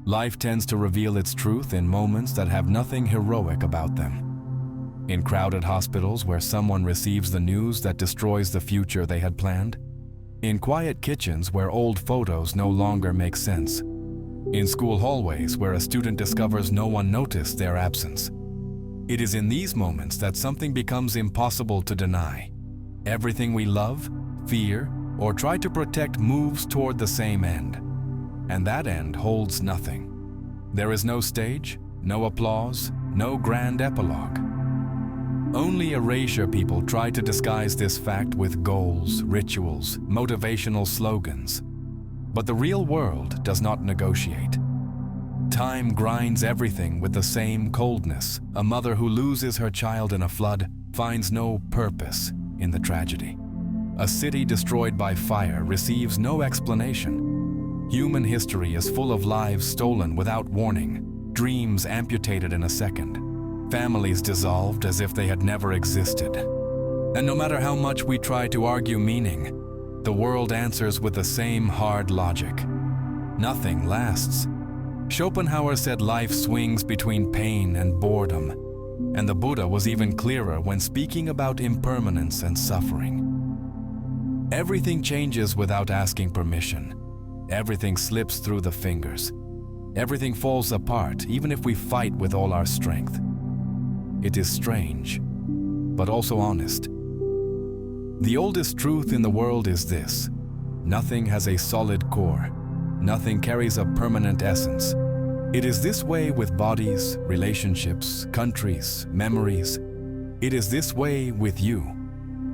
Life tends to reveal its truth in moments that have nothing heroic about them. In crowded hospitals where someone receives the news that destroys the future they had planned. In quiet kitchens where old photos no longer make sense. In school hallways where a student discovers no one noticed their absence. It is in these moments that something becomes impossible to deny. Everything we love, fear, or try to protect moves toward the same end. And that end holds nothing. There is no stage, no applause, no grand epilogue. Only erasure people try to disguise this fact with goals, rituals, motivational slogans. But the real world does not negotiate. Time grinds everything with the same coldness. A mother who loses her child in a flood finds no purpose in the tragedy. A city destroyed by fire receives no explanation. Human history is full of lives stolen without warning, dreams amputated in a second, families dissolved as if they had never existed. And no matter how much we try to argue meaning, the world answers with the same hard logic. Nothing lasts. Schopenhauer said life swings between pain and boredom, and the Buddha was even clearer when speaking about impermanence and suffering. Everything changes without asking permission. Everything slips through the fingers. Everything falls apart, even if we fight with all our strength. It is strange, but also honest. The oldest truth in the world is this: nothing has a solid core. Nothing carries a permanent essence. It is this way with bodies, relationships, countries, memories. It is this way with you.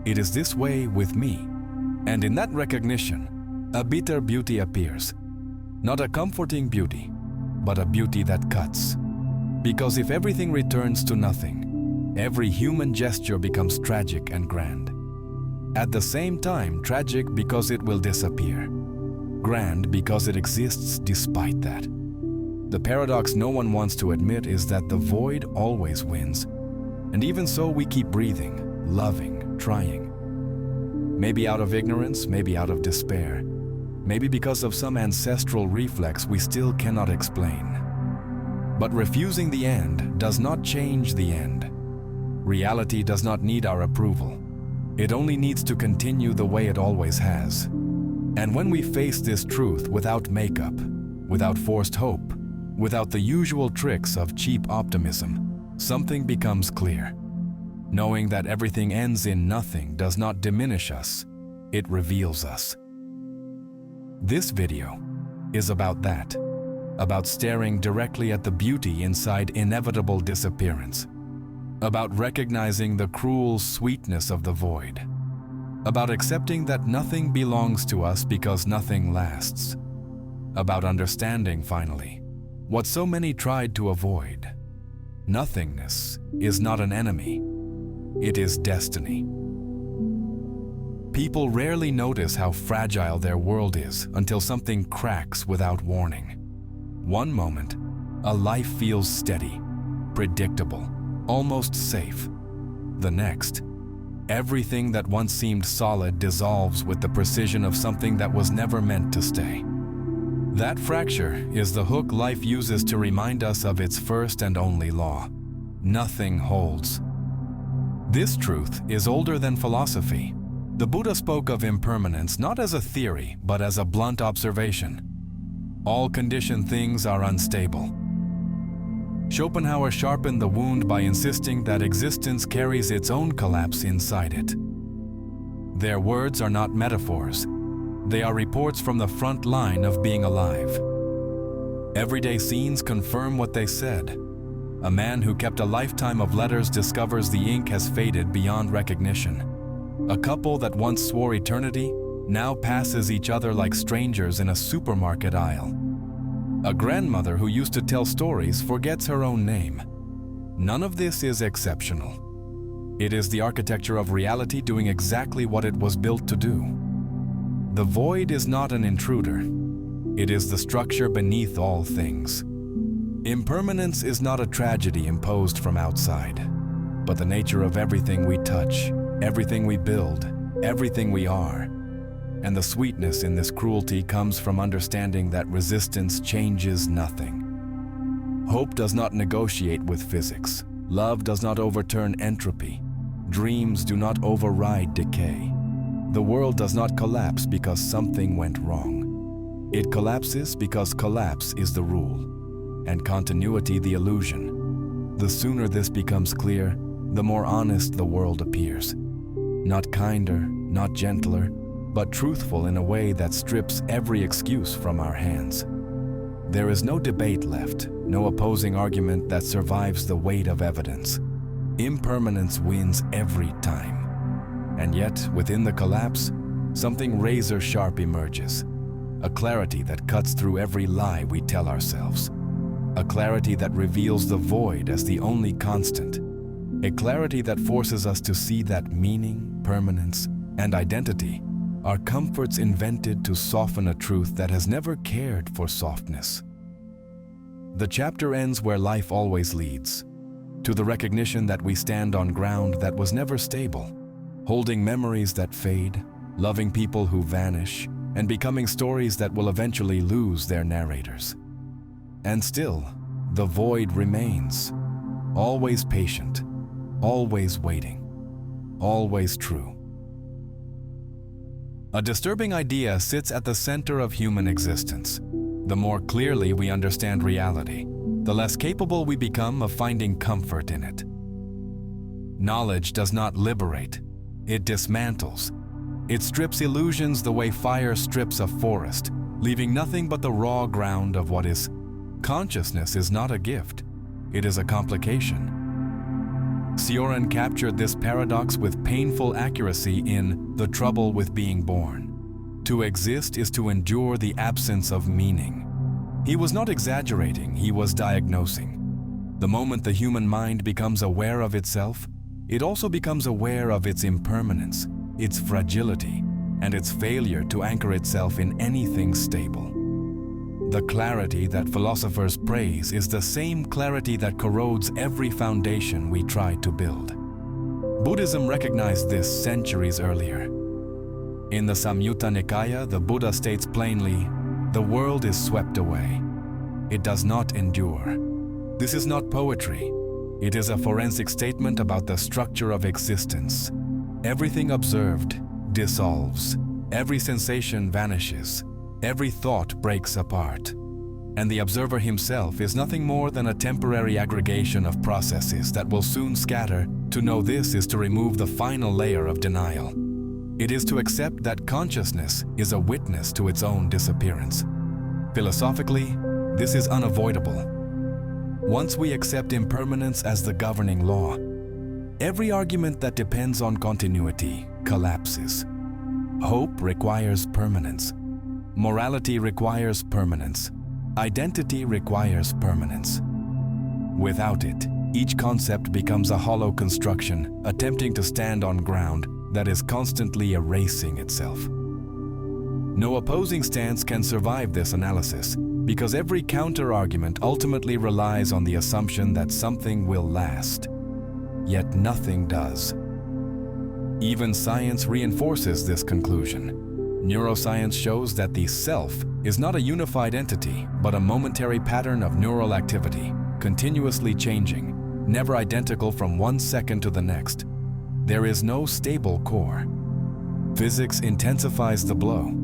It is this way with me. And in that recognition, a bitter beauty appears. Not a comforting beauty, but a beauty that cuts. Because if everything returns to nothing, every human gesture becomes tragic and grand. At the same time, tragic because it will disappear. Grand because it exists despite that. The paradox no one wants to admit is that the void always wins. And even so, we keep breathing, loving, trying. Maybe out of ignorance, maybe out of despair. Maybe because of some ancestral reflex we still cannot explain. But refusing the end does not change the end. Reality does not need our approval. It only needs to continue the way it always has. And when we face this truth without makeup, without forced hope, without the usual tricks of cheap optimism, something becomes clear. Knowing that everything ends in nothing does not diminish us, it reveals us. This video is about that, about staring directly at the beauty inside inevitable disappearance, about recognizing the cruel sweetness of the void, about accepting that nothing belongs to us because nothing lasts, about understanding, finally, what so many tried to avoid. Nothingness is not an enemy. It is destiny. People rarely notice how fragile their world is until something cracks without warning. One moment, a life feels steady, predictable, almost safe. The next, everything that once seemed solid dissolves with the precision of something that was never meant to stay. That fracture is the hook life uses to remind us of its first and only law. Nothing holds. This truth is older than philosophy. The Buddha spoke of impermanence not as a theory, but as a blunt observation. All conditioned things are unstable. Schopenhauer sharpened the wound by insisting that existence carries its own collapse inside it. Their words are not metaphors. They are reports from the front line of being alive. Everyday scenes confirm what they said. A man who kept a lifetime of letters discovers the ink has faded beyond recognition. A couple that once swore eternity now passes each other like strangers in a supermarket aisle. A grandmother who used to tell stories forgets her own name. None of this is exceptional. It is the architecture of reality doing exactly what it was built to do. The void is not an intruder. It is the structure beneath all things. Impermanence is not a tragedy imposed from outside, but the nature of everything we touch, everything we build, everything we are. And the sweetness in this cruelty comes from understanding that resistance changes nothing. Hope does not negotiate with physics. Love does not overturn entropy. Dreams do not override decay. The world does not collapse because something went wrong. It collapses because collapse is the rule, and continuity the illusion. The sooner this becomes clear, the more honest the world appears. Not kinder, not gentler, but truthful in a way that strips every excuse from our hands. There is no debate left, no opposing argument that survives the weight of evidence. Impermanence wins every time. And yet, within the collapse, something razor-sharp emerges. A clarity that cuts through every lie we tell ourselves. A clarity that reveals the void as the only constant. A clarity that forces us to see that meaning, permanence, and identity are comforts invented to soften a truth that has never cared for softness. The chapter ends where life always leads, to the recognition that we stand on ground that was never stable, holding memories that fade, loving people who vanish, and becoming stories that will eventually lose their narrators. And still, the void remains, always patient, always waiting, always true. A disturbing idea sits at the center of human existence. The more clearly we understand reality, the less capable we become of finding comfort in it. Knowledge does not liberate, it dismantles. It strips illusions the way fire strips a forest, leaving nothing but the raw ground of what is. Consciousness is not a gift, it is a complication. Cioran captured this paradox with painful accuracy in The Trouble with Being Born. To exist is to endure the absence of meaning. He was not exaggerating, he was diagnosing. The moment the human mind becomes aware of itself, it also becomes aware of its impermanence, its fragility, and its failure to anchor itself in anything stable. The clarity that philosophers praise is the same clarity that corrodes every foundation we try to build. Buddhism recognized this centuries earlier. In the Samyutta Nikaya, the Buddha states plainly, "The world is swept away. It does not endure." This is not poetry. It is a forensic statement about the structure of existence. Everything observed dissolves. Every sensation vanishes. Every thought breaks apart. And the observer himself is nothing more than a temporary aggregation of processes that will soon scatter. To know this is to remove the final layer of denial. It is to accept that consciousness is a witness to its own disappearance. Philosophically, this is unavoidable. Once we accept impermanence as the governing law, every argument that depends on continuity collapses. Hope requires permanence. Morality requires permanence. Identity requires permanence. Without it, each concept becomes a hollow construction, attempting to stand on ground that is constantly erasing itself. No opposing stance can survive this analysis, because every counter-argument ultimately relies on the assumption that something will last. Yet nothing does. Even science reinforces this conclusion. Neuroscience shows that the self is not a unified entity, but a momentary pattern of neural activity, continuously changing, never identical from one second to the next. There is no stable core. Physics intensifies the blow.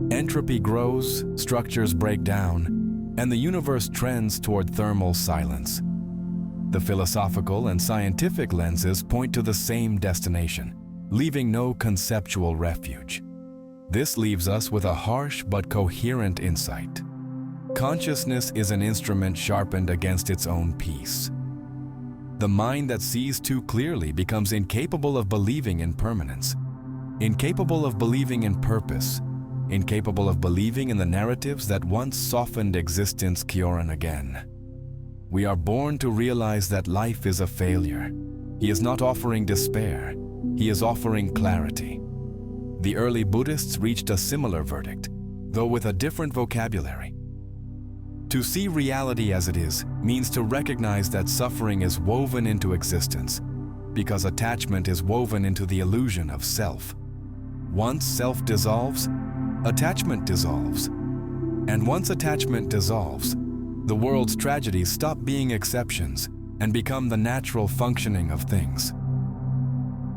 Entropy grows, structures break down, and the universe trends toward thermal silence. The philosophical and scientific lenses point to the same destination, leaving no conceptual refuge. This leaves us with a harsh but coherent insight. Consciousness is an instrument sharpened against its own peace. The mind that sees too clearly becomes incapable of believing in permanence, incapable of believing in purpose, incapable of believing in the narratives that once softened existence. Cioran again. We are born to realize that life is a failure. He is not offering despair, he is offering clarity. The early Buddhists reached a similar verdict, though with a different vocabulary. To see reality as it is means to recognize that suffering is woven into existence, because attachment is woven into the illusion of self. Once self dissolves, attachment dissolves. And once attachment dissolves, the world's tragedies stop being exceptions and become the natural functioning of things.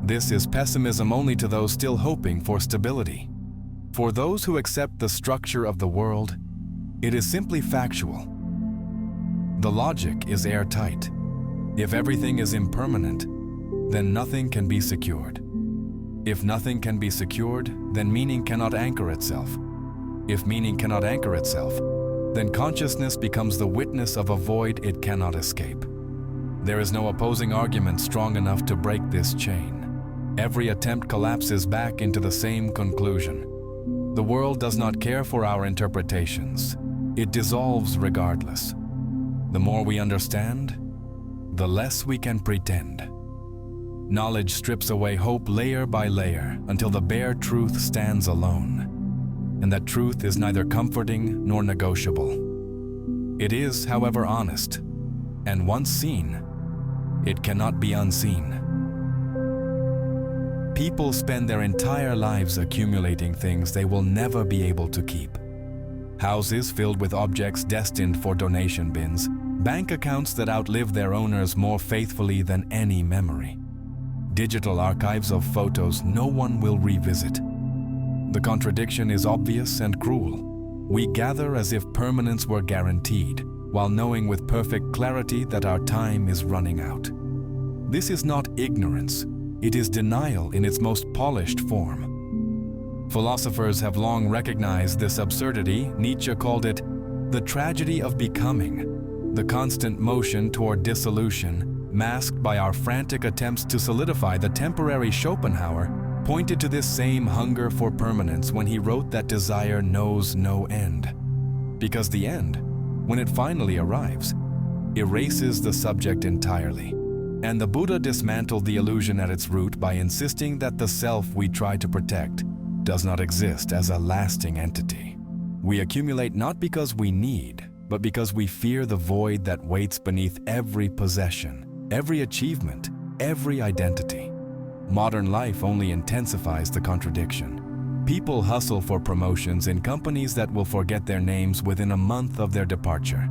This is pessimism only to those still hoping for stability. For those who accept the structure of the world, it is simply factual. The logic is airtight. If everything is impermanent, then nothing can be secured. If nothing can be secured, then meaning cannot anchor itself. If meaning cannot anchor itself, then consciousness becomes the witness of a void it cannot escape. There is no opposing argument strong enough to break this chain. Every attempt collapses back into the same conclusion. The world does not care for our interpretations. It dissolves regardless. The more we understand, the less we can pretend. Knowledge strips away hope layer by layer until the bare truth stands alone. And that truth is neither comforting nor negotiable. It is, however, honest, and once seen, it cannot be unseen. People spend their entire lives accumulating things they will never be able to keep. Houses filled with objects destined for donation bins, bank accounts that outlive their owners more faithfully than any memory, digital archives of photos no one will revisit. The contradiction is obvious and cruel. We gather as if permanence were guaranteed, while knowing with perfect clarity that our time is running out. This is not ignorance, it is denial in its most polished form. Philosophers have long recognized this absurdity. Nietzsche called it the tragedy of becoming, the constant motion toward dissolution, masked by our frantic attempts to solidify the temporary. Schopenhauer pointed to this same hunger for permanence when he wrote that desire knows no end. Because the end, when it finally arrives, erases the subject entirely. And the Buddha dismantled the illusion at its root by insisting that the self we try to protect does not exist as a lasting entity. We accumulate not because we need, but because we fear the void that waits beneath every possession, every achievement, every identity. Modern life only intensifies the contradiction. People hustle for promotions in companies that will forget their names within a month of their departure.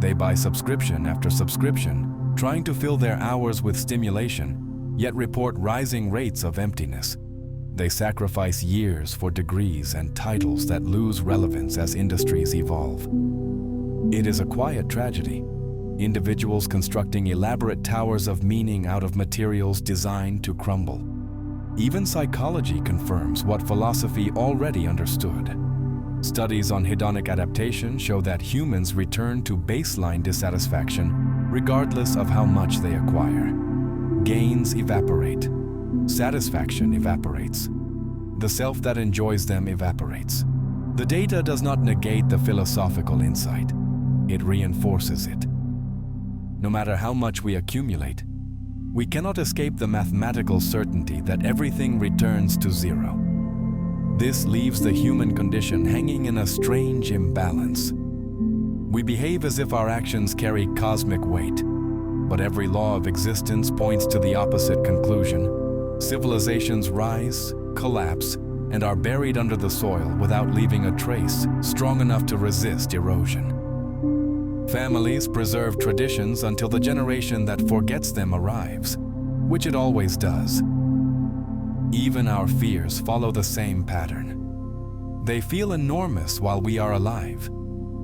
They buy subscription after subscription, trying to fill their hours with stimulation, yet report rising rates of emptiness. They sacrifice years for degrees and titles that lose relevance as industries evolve. It is a quiet tragedy. Individuals constructing elaborate towers of meaning out of materials designed to crumble. Even psychology confirms what philosophy already understood. Studies on hedonic adaptation show that humans return to baseline dissatisfaction regardless of how much they acquire. Gains evaporate. Satisfaction evaporates. The self that enjoys them evaporates. The data does not negate the philosophical insight. It reinforces it. No matter how much we accumulate, we cannot escape the mathematical certainty that everything returns to zero. This leaves the human condition hanging in a strange imbalance. We behave as if our actions carry cosmic weight, but every law of existence points to the opposite conclusion. Civilizations rise, collapse, and are buried under the soil without leaving a trace strong enough to resist erosion. Families preserve traditions until the generation that forgets them arrives, which it always does. Even our fears follow the same pattern. They feel enormous while we are alive,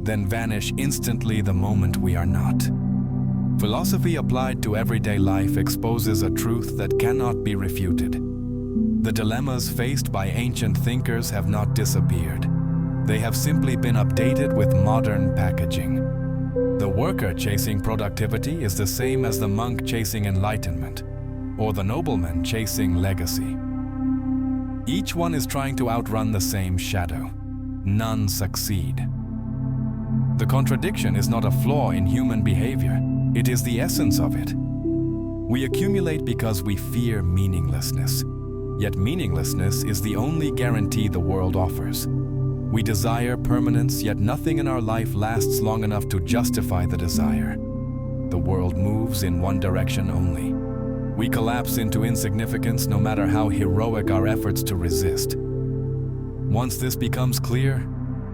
then vanish instantly the moment we are not. Philosophy applied to everyday life exposes a truth that cannot be refuted. The dilemmas faced by ancient thinkers have not disappeared. They have simply been updated with modern packaging. The worker chasing productivity is the same as the monk chasing enlightenment, or the nobleman chasing legacy. Each one is trying to outrun the same shadow. None succeed. The contradiction is not a flaw in human behavior, it is the essence of it. We accumulate because we fear meaninglessness, yet meaninglessness is the only guarantee the world offers. We desire permanence, yet nothing in our life lasts long enough to justify the desire. The world moves in one direction only. We collapse into insignificance no matter how heroic our efforts to resist. Once this becomes clear,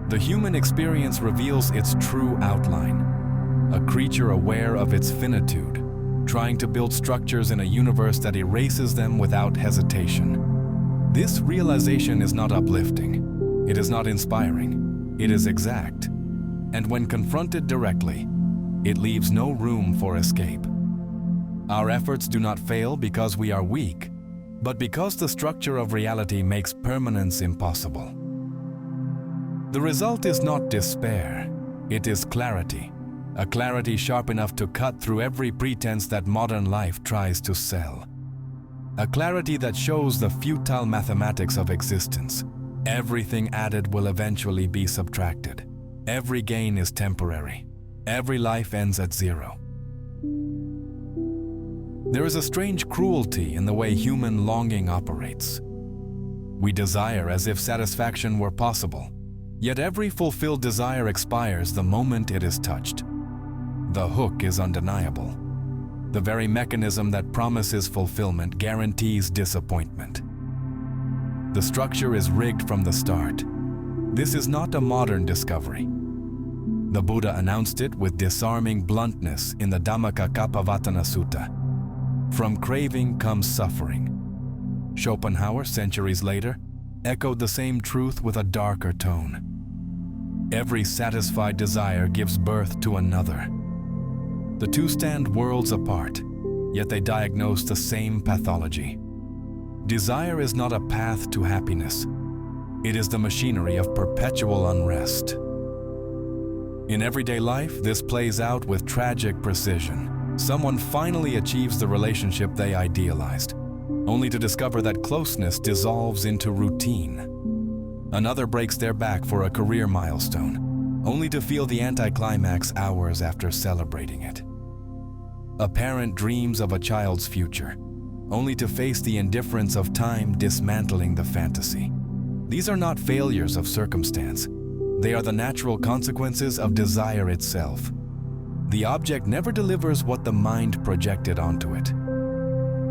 the human experience reveals its true outline, a creature aware of its finitude, trying to build structures in a universe that erases them without hesitation. This realization is not uplifting, it is not inspiring, it is exact, and when confronted directly, it leaves no room for escape. Our efforts do not fail because we are weak, but because the structure of reality makes permanence impossible. The result is not despair, it is clarity, a clarity sharp enough to cut through every pretense that modern life tries to sell. A clarity that shows the futile mathematics of existence. Everything added will eventually be subtracted. Every gain is temporary. Every life ends at zero. There is a strange cruelty in the way human longing operates. We desire as if satisfaction were possible, yet every fulfilled desire expires the moment it is touched. The hook is undeniable. The very mechanism that promises fulfillment guarantees disappointment. The structure is rigged from the start. This is not a modern discovery. The Buddha announced it with disarming bluntness in the Dhammacakkappavattana Sutta. From craving comes suffering. Schopenhauer, centuries later, echoed the same truth with a darker tone. Every satisfied desire gives birth to another. The two stand worlds apart, yet they diagnose the same pathology. Desire is not a path to happiness. It is the machinery of perpetual unrest. In everyday life, this plays out with tragic precision. Someone finally achieves the relationship they idealized, only to discover that closeness dissolves into routine. Another breaks their back for a career milestone, only to feel the anticlimax hours after celebrating it. A parent dreams of a child's future, only to face the indifference of time dismantling the fantasy. These are not failures of circumstance. They are the natural consequences of desire itself. The object never delivers what the mind projected onto it.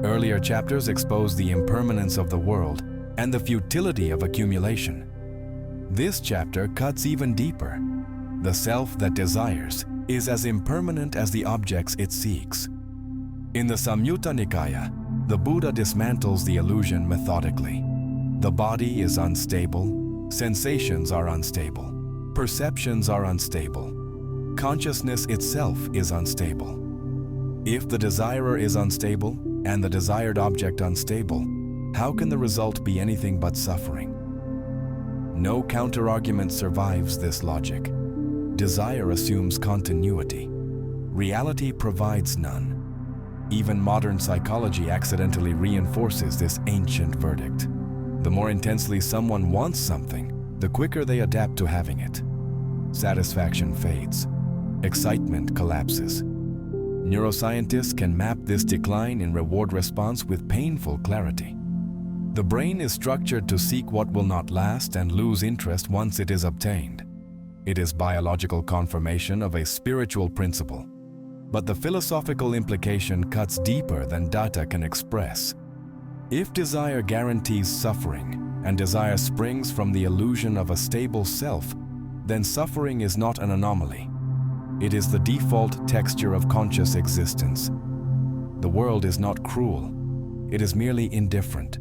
Earlier chapters expose the impermanence of the world and the futility of accumulation. This chapter cuts even deeper. The self that desires is as impermanent as the objects it seeks. In the Samyutta Nikaya, the Buddha dismantles the illusion methodically. The body is unstable, sensations are unstable, perceptions are unstable. Consciousness itself is unstable. If the desirer is unstable and the desired object unstable, how can the result be anything but suffering? No counterargument survives this logic. Desire assumes continuity. Reality provides none. Even modern psychology accidentally reinforces this ancient verdict. The more intensely someone wants something, the quicker they adapt to having it. Satisfaction fades. Excitement collapses. Neuroscientists can map this decline in reward response with painful clarity. The brain is structured to seek what will not last and lose interest once it is obtained. It is biological confirmation of a spiritual principle. But the philosophical implication cuts deeper than data can express. If desire guarantees suffering, and desire springs from the illusion of a stable self, then suffering is not an anomaly. It is the default texture of conscious existence. The world is not cruel. It is merely indifferent.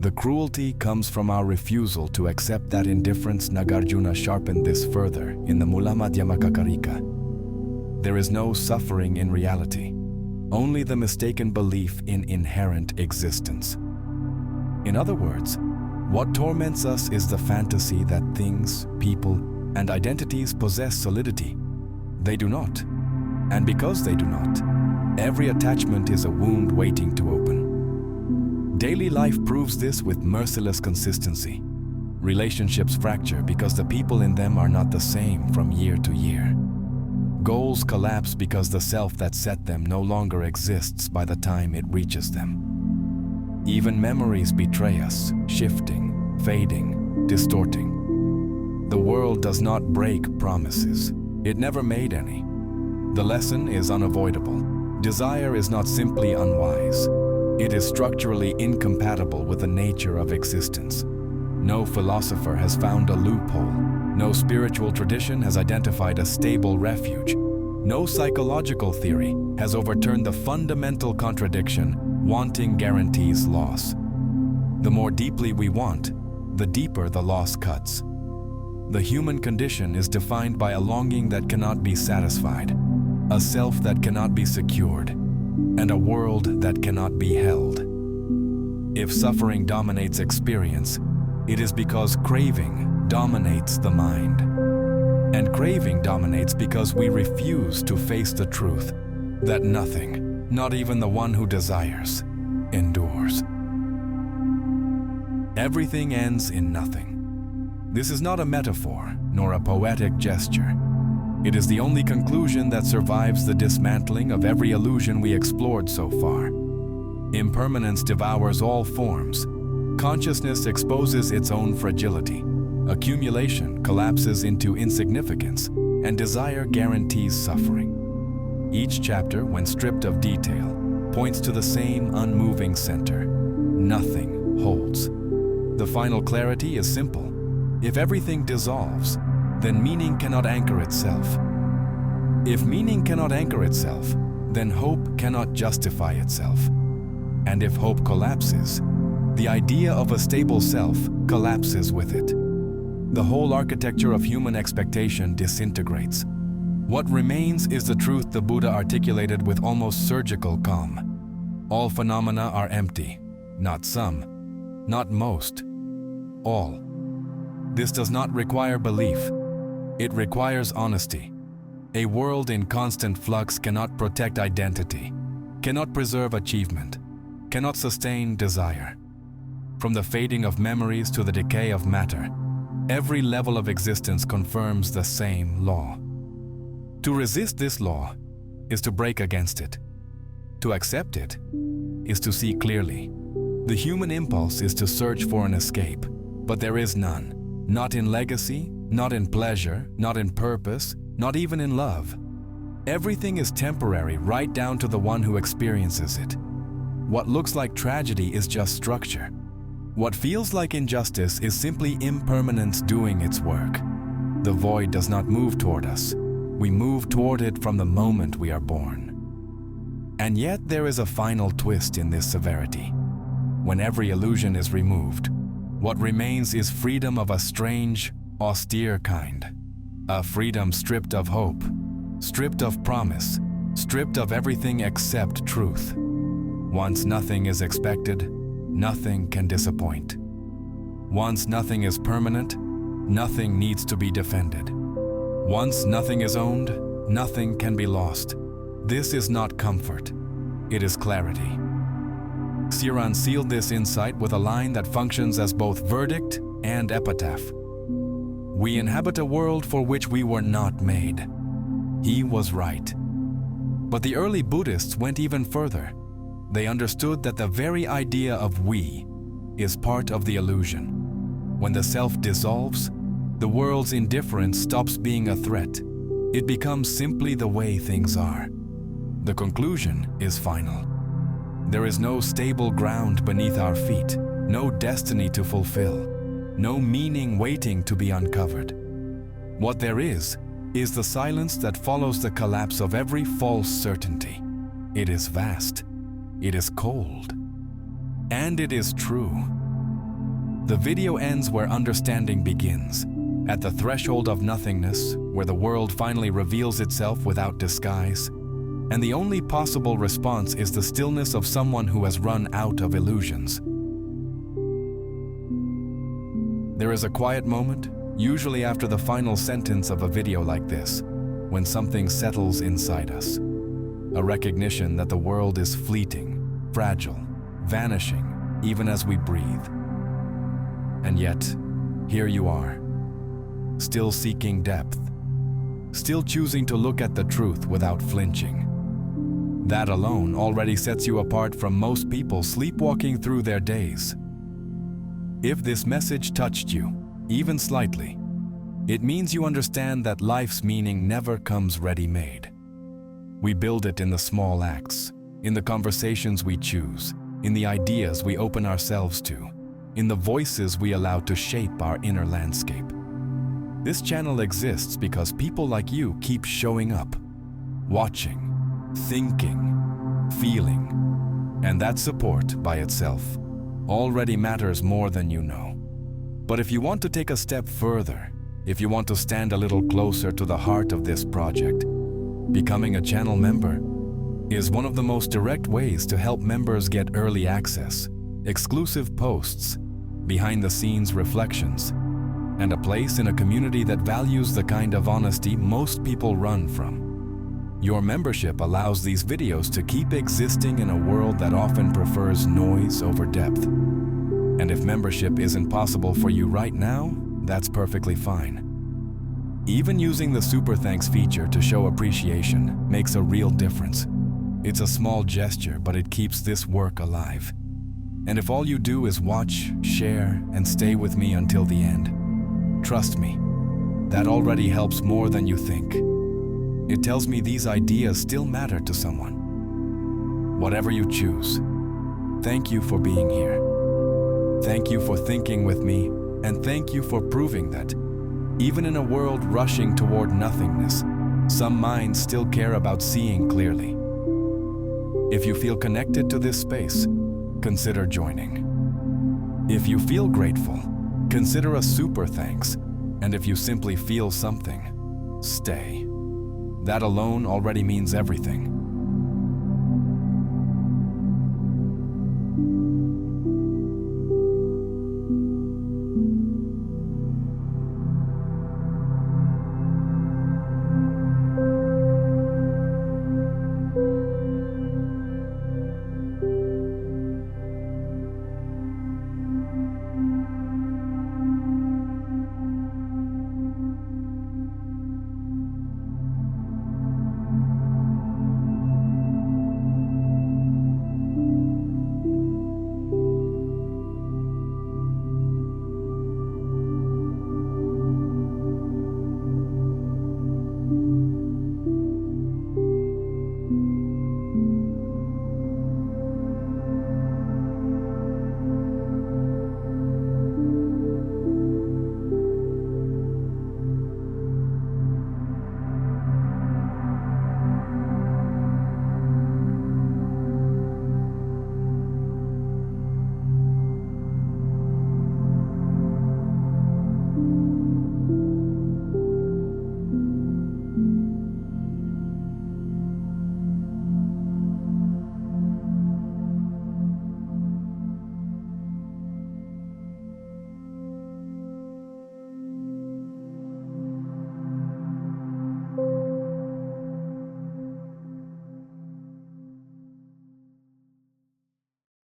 The cruelty comes from our refusal to accept that indifference. Nagarjuna sharpened this further in the Mulamadhyamakakarika. There is no suffering in reality, only the mistaken belief in inherent existence. In other words, what torments us is the fantasy that things, people, and identities possess solidity. They do not. And because they do not, every attachment is a wound waiting to open. Daily life proves this with merciless consistency. Relationships fracture because the people in them are not the same from year to year. Goals collapse because the self that set them no longer exists by the time it reaches them. Even memories betray us, shifting, fading, distorting. The world does not break promises. It never made any. The lesson is unavoidable. Desire is not simply unwise. It is structurally incompatible with the nature of existence. No philosopher has found a loophole. No spiritual tradition has identified a stable refuge. No psychological theory has overturned the fundamental contradiction: wanting guarantees loss. The more deeply we want, the deeper the loss cuts. The human condition is defined by a longing that cannot be satisfied, a self that cannot be secured, and a world that cannot be held. If suffering dominates experience, it is because craving dominates the mind. And craving dominates because we refuse to face the truth that nothing, not even the one who desires, endures. Everything ends in nothing. This is not a metaphor, nor a poetic gesture. It is the only conclusion that survives the dismantling of every illusion we explored so far. Impermanence devours all forms. Consciousness exposes its own fragility. Accumulation collapses into insignificance, and desire guarantees suffering. Each chapter, when stripped of detail, points to the same unmoving center. Nothing holds. The final clarity is simple. If everything dissolves, then meaning cannot anchor itself. If meaning cannot anchor itself, then hope cannot justify itself. And if hope collapses, the idea of a stable self collapses with it. The whole architecture of human expectation disintegrates. What remains is the truth the Buddha articulated with almost surgical calm. All phenomena are empty, not some, not most, all. This does not require belief. It requires honesty. A world in constant flux cannot protect identity, cannot preserve achievement, cannot sustain desire. From the fading of memories to the decay of matter, every level of existence confirms the same law. To resist this law is to break against it. To accept it is to see clearly. The human impulse is to search for an escape, but there is none. Not in legacy, not in pleasure, not in purpose, not even in love. Everything is temporary, right down to the one who experiences it. What looks like tragedy is just structure. What feels like injustice is simply impermanence doing its work. The void does not move toward us. We move toward it from the moment we are born. And yet there is a final twist in this severity. When every illusion is removed, what remains is freedom of a strange, austere kind. A freedom stripped of hope, stripped of promise, stripped of everything except truth. Once nothing is expected, nothing can disappoint. Once nothing is permanent, nothing needs to be defended. Once nothing is owned, nothing can be lost. This is not comfort, it is clarity. Cioran sealed this insight with a line that functions as both verdict and epitaph. We inhabit a world for which we were not made. He was right. But the early Buddhists went even further. They understood that the very idea of we is part of the illusion. When the self dissolves, the world's indifference stops being a threat. It becomes simply the way things are. The conclusion is final. There is no stable ground beneath our feet, no destiny to fulfill, no meaning waiting to be uncovered. What there is the silence that follows the collapse of every false certainty. It is vast, it is cold, and it is true. The video ends where understanding begins, at the threshold of nothingness, where the world finally reveals itself without disguise. And the only possible response is the stillness of someone who has run out of illusions. There is a quiet moment, usually after the final sentence of a video like this, when something settles inside us. A recognition that the world is fleeting, fragile, vanishing, even as we breathe. And yet, here you are, still seeking depth, still choosing to look at the truth without flinching. That alone already sets you apart from most people sleepwalking through their days. If this message touched you, even slightly, it means you understand that life's meaning never comes ready-made. We build it in the small acts, in the conversations we choose, in the ideas we open ourselves to. in the voices we allow to shape our inner landscape. This channel exists because people like you keep showing up, watching, thinking, feeling, and that support by itself already matters more than you know. But if you want to take a step further, if you want to stand a little closer to the heart of this project, becoming a channel member is one of the most direct ways to help members get early access, exclusive posts, behind-the-scenes reflections, and a place in a community that values the kind of honesty most people run from. Your membership allows these videos to keep existing in a world that often prefers noise over depth. And if membership isn't possible for you right now, that's perfectly fine. Even using the Super Thanks feature to show appreciation makes a real difference. It's a small gesture, but it keeps this work alive. And if all you do is watch, share, and stay with me until the end, trust me, that already helps more than you think. It tells me these ideas still matter to someone. Whatever you choose, thank you for being here. Thank you for thinking with me, and thank you for proving that, even in a world rushing toward nothingness, some minds still care about seeing clearly. If you feel connected to this space, consider joining. If you feel grateful, consider a super thanks, and if you simply feel something, stay. That alone already means everything.